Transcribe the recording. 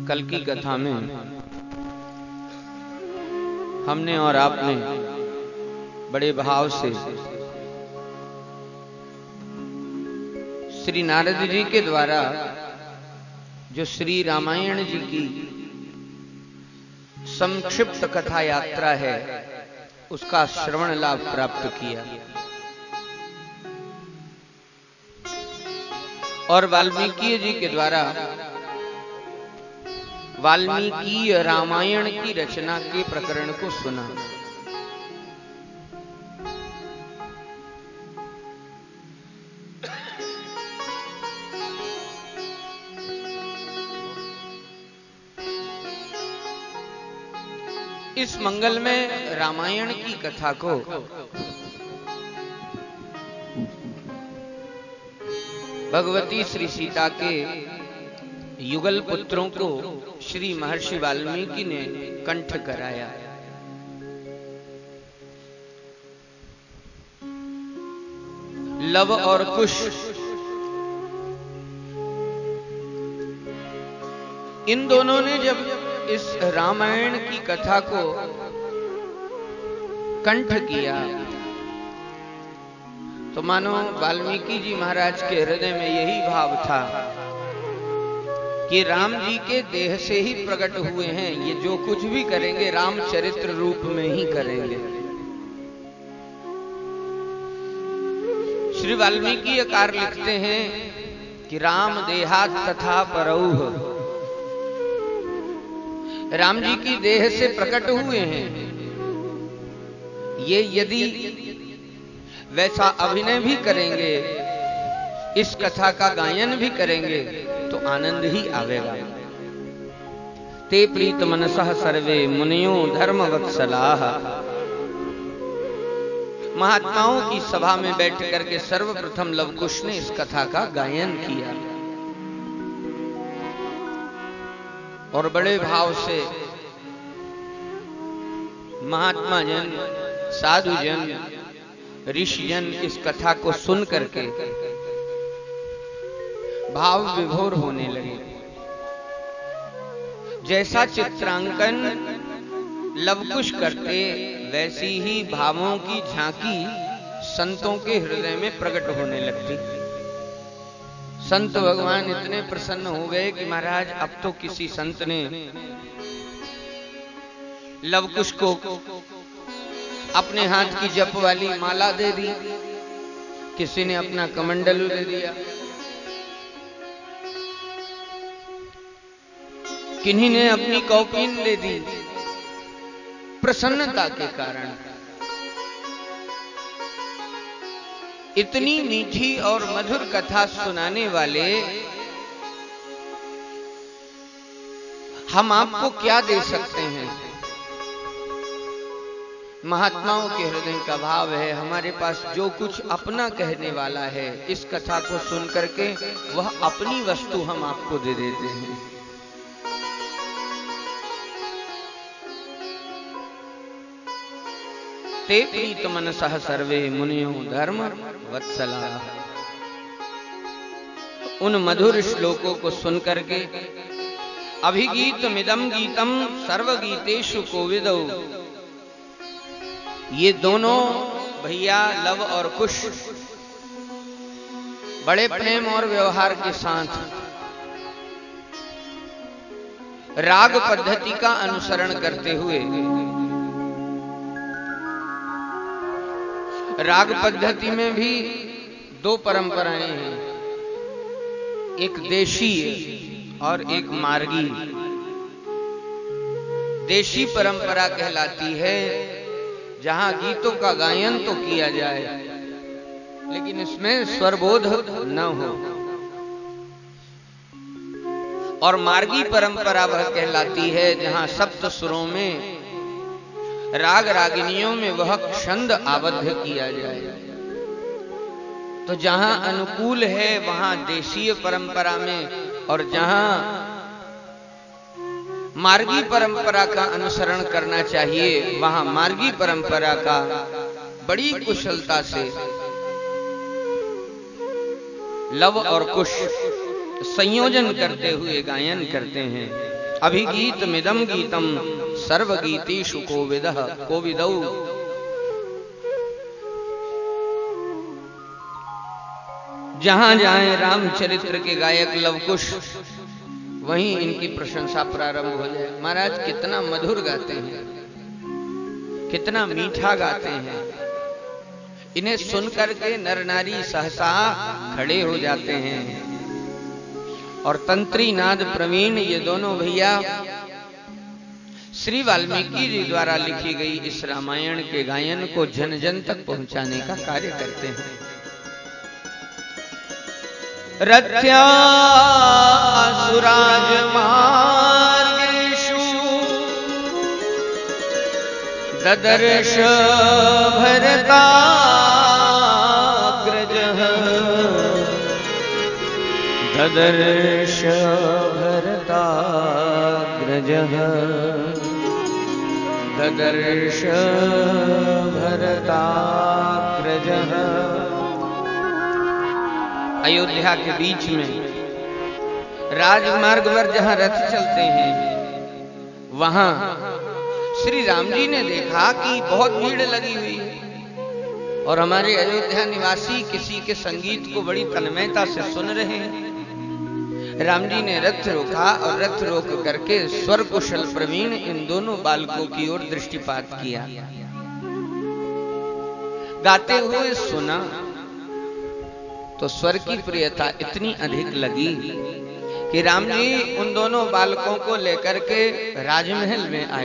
कल की कथा में हमने और आपने बड़े भाव से श्री नारद जी के द्वारा जो श्री रामायण जी की संक्षिप्त कथा यात्रा है उसका श्रवण लाभ प्राप्त किया और वाल्मीकि जी के द्वारा वाल्मीकि रामायण की रचना के प्रकरण को सुना। इस मंगल में रामायण की कथा को भगवती श्री सीता के युगल पुत्रों को श्री महर्षि वाल्मीकि ने कंठ कराया। लव और कुश इन दोनों ने जब इस रामायण की कथा को कंठ किया तो मानो वाल्मीकि जी महाराज के हृदय में यही भाव था कि राम जी के देह से ही प्रकट हुए हैं, ये जो कुछ भी करेंगे रामचरित्र रूप में ही करेंगे। श्री वाल्मीकि अकार लिखते हैं कि राम देहात तथा परौह, राम जी की देह से प्रकट हुए हैं। ये यदि वैसा अभिनय भी करेंगे, इस कथा का गायन भी करेंगे तो आनंद ही आवेगा। ते प्रीत मनसः सर्वे मुनियो धर्म वत्सलाः, महात्माओं की सभा में बैठ करके सर्वप्रथम लवकुश ने इस कथा का गायन किया और बड़े भाव से महात्मा जन, साधु जन, ऋषि जन इस कथा को सुन करके भाव विभोर होने लगे। जैसा चित्रांकन लवकुश करते वैसी ही भावों की झांकी संतों के हृदय में प्रकट होने लगती। संत भगवान इतने प्रसन्न हो गए कि महाराज अब तो किसी संत ने लवकुश को अपने हाथ की जप वाली माला दे दी, किसी ने अपना कमंडल दे दिया, किन्हीं ने अपनी कौपीन दे दी। प्रसन्नता के कारण इतनी मीठी और मधुर कथा सुनाने वाले हम आपको क्या दे सकते हैं। महात्माओं के हृदय का भाव है, हमारे पास जो कुछ अपना कहने वाला है इस कथा को सुन करके वह अपनी वस्तु हम आपको दे देते हैं। ते प्रीत मनसः सर्वे मुनियो धर्म वत्सलाः, उन मधुर श्लोकों को सुन करके अभिगीत मिदम गीतम सर्वगीतेषु कोविदौ, ये दोनों भैया लव और कुश बड़े प्रेम और व्यवहार के साथ राग पद्धति का अनुसरण करते हुए, राग पद्धति में भी दो परंपराएं हैं, एक देशी और एक मार्गी। देशी परंपरा कहलाती है जहां गीतों का गायन तो किया जाए लेकिन इसमें स्वरबोध न हो, और मार्गी परंपरा वह कहलाती है जहां सप्त सुरों में राग रागिनियों में वह छंद आबद्ध किया जाए। तो जहां अनुकूल है वहां देशीय परंपरा में, और जहां मार्गी परंपरा का अनुसरण करना चाहिए वहां मार्गी परंपरा का बड़ी कुशलता से लव और कुश संयोजन करते हुए गायन करते हैं। अभिगीत मिदम गीतम सर्वगीतेषु कोविदौ। जहां जाएं रामचरित्र के गायक लवकुश, वहीं इनकी प्रशंसा प्रारंभ हो जाए। महाराज कितना मधुर गाते हैं, कितना मीठा गाते हैं। इन्हें सुनकर के नर नारी सहसा खड़े हो जाते हैं। और तंत्री नाद प्रवीण ये दोनों भैया श्री वाल्मीकि जी द्वारा लिखी गई इस रामायण के गायन को जन जन तक पहुंचाने का कार्य करते हैं। रथ्या सुराज मार्गेषु ददर्श भरताग्रजः ददर्श भरताग्रजः ददर्श भरताग्रजः। अयोध्या के बीच में राजमार्ग पर जहां रथ चलते हैं, वहां श्री राम जी ने देखा कि बहुत भीड़ लगी हुई है और हमारे अयोध्या निवासी किसी के संगीत को बड़ी तन्मयता से सुन रहे हैं। राम जी ने रथ रोका और रथ रोक करके स्वर कुशल प्रवीण इन दोनों बालकों की ओर दृष्टिपात किया। गाते हुए सुना तो स्वर की प्रियता इतनी अधिक लगी कि राम जी उन दोनों बालकों को लेकर के राजमहल में आए।